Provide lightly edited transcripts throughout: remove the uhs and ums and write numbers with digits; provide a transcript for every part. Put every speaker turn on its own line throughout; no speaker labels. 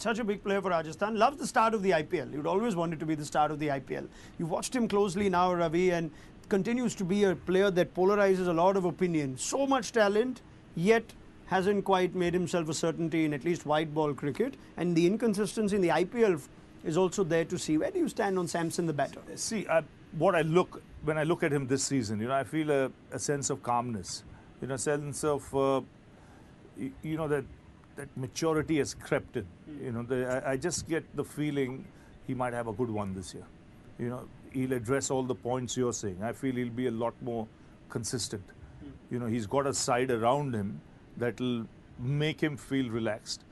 Such a big player for Rajasthan. Loves the start of the IPL. You'd always wanted to be the start of the IPL. You've watched him closely now, Ravi, and continues to be a player that polarizes a lot of opinion. So much talent, yet hasn't quite made himself a certainty in at least white ball cricket. And the inconsistency in the IPL is also there to see. Where do you stand on Samson the batter?
See, when I look at him this season, I feel a sense of calmness, a sense of, that maturity has crept in. I just get the feeling he might have a good one this year. He'll address all the points you're saying. I feel he'll be a lot more consistent. He's got a side around him that'll make him feel relaxed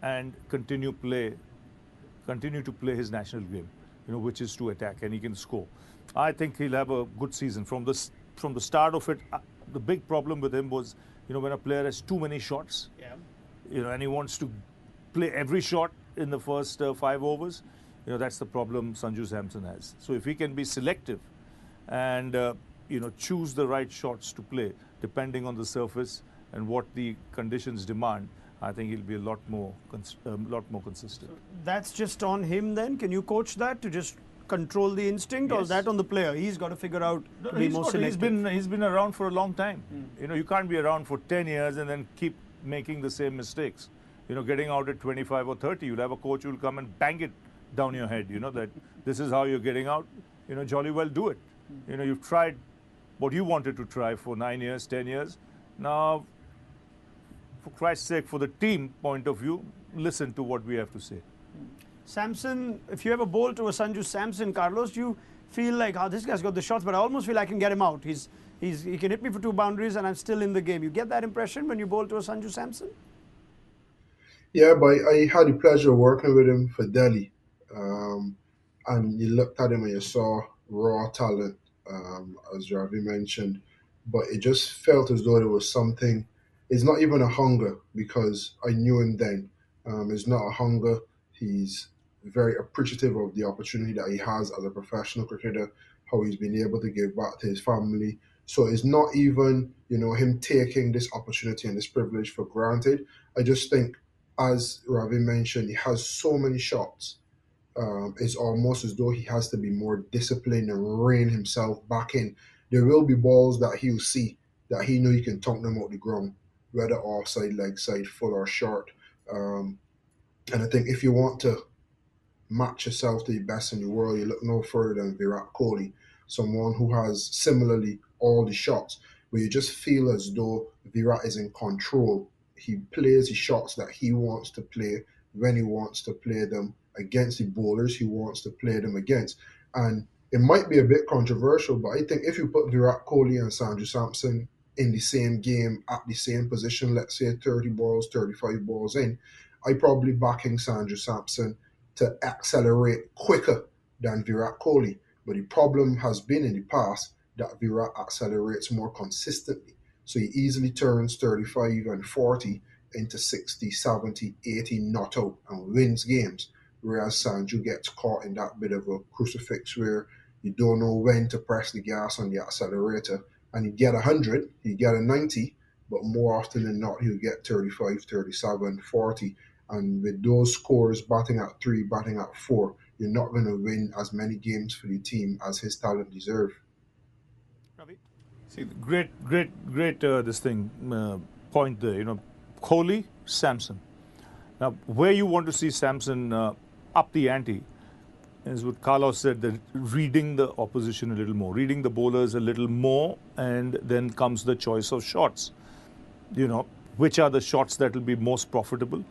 and continue to play his national game, which is to attack, and he can score. I think he'll have a good season. From the start of it, the big problem with him was, when a player has too many shots, and he wants to play every shot in the first 5 overs, that's the problem Sanju Samson has. So if he can be selective and, choose the right shots to play, depending on the surface and what the conditions demand, I think he'll be a lot more consistent.
So that's just on him then? Can you coach that to just control the instinct, or is that on the player? He's got to figure out to be more selective.
He's been around for a long time. You can't be around for 10 years and then keep making the same mistakes. Getting out at 25 or 30, you'll have a coach who'll come and bang it down your head, that this is how you're getting out. Jolly well do it. You've tried what you wanted to try for 9 years, 10 years. Now, for Christ's sake, for the team point of view, listen to what we have to say.
Samson, if you ever bowl to a Sanju Samson, Carlos, you feel like, this guy's got the shots, but I almost feel I can get him out. He can hit me for 2 boundaries and I'm still in the game. You get that impression when you bowl to a Sanju Samson?
Yeah, but I had the pleasure of working with him for Delhi. And you looked at him and you saw raw talent, as Ravi mentioned. But it just felt as though there was something. It's not even a hunger, because I knew him then. It's not a hunger. He's very appreciative of the opportunity that he has as a professional cricketer, how he's been able to give back to his family. So it's not even, him taking this opportunity and this privilege for granted. I just think, as Ravi mentioned, he has so many shots. It's almost as though he has to be more disciplined and rein himself back in. There will be balls that he'll see that he know he can tonk them out the ground, whether offside, leg side, full or short. And I think if you want to match yourself to the best in the world, you look no further than Virat Kohli, someone who has similarly all the shots, where you just feel as though Virat is in control. He plays the shots that he wants to play when he wants to play them against the bowlers he wants to play them against. And it might be a bit controversial, but I think if you put Virat Kohli and Sanju Samson in the same game at the same position, let's say 30 balls, 35 balls in, I probably backing Sanju Samson to accelerate quicker than Virat Kohli. But the problem has been in the past that Virat accelerates more consistently. So he easily turns 35 and 40 into 60, 70, 80 not out and wins games. Whereas Sanju gets caught in that bit of a crucifix where you don't know when to press the gas on the accelerator. And you get 100, you get a 90, but more often than not, he'll get 35, 37, 40. And with those scores, batting at 3, batting at 4, you're not going to win as many games for the team as his talent deserves.
Ravi? See, great point there. Kohli, Samson. Now, where you want to see Samson up the ante is what Carlos said, that reading the opposition a little more, reading the bowlers a little more, and then comes the choice of shots. Which are the shots that will be most profitable,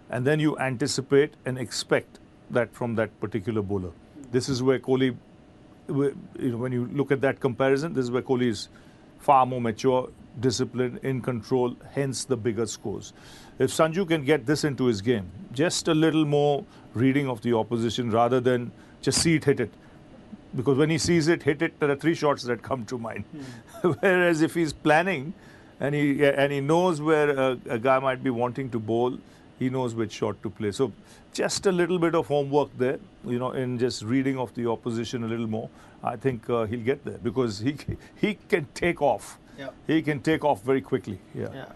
and then you anticipate and expect that from that particular bowler. This is where Kohli, when you look at that comparison, this is where Kohli is far more mature, disciplined, in control, hence the bigger scores. If Sanju can get this into his game, just a little more reading of the opposition rather than just see it, hit it. Because when he sees it, hit it, there are 3 shots that come to mind. Whereas if he's planning and he knows where a guy might be wanting to bowl, he knows which shot to play. So just a little bit of homework there, in just reading of the opposition a little more. I think he'll get there because he can take off.
Yeah.
He can take off very quickly. Yeah.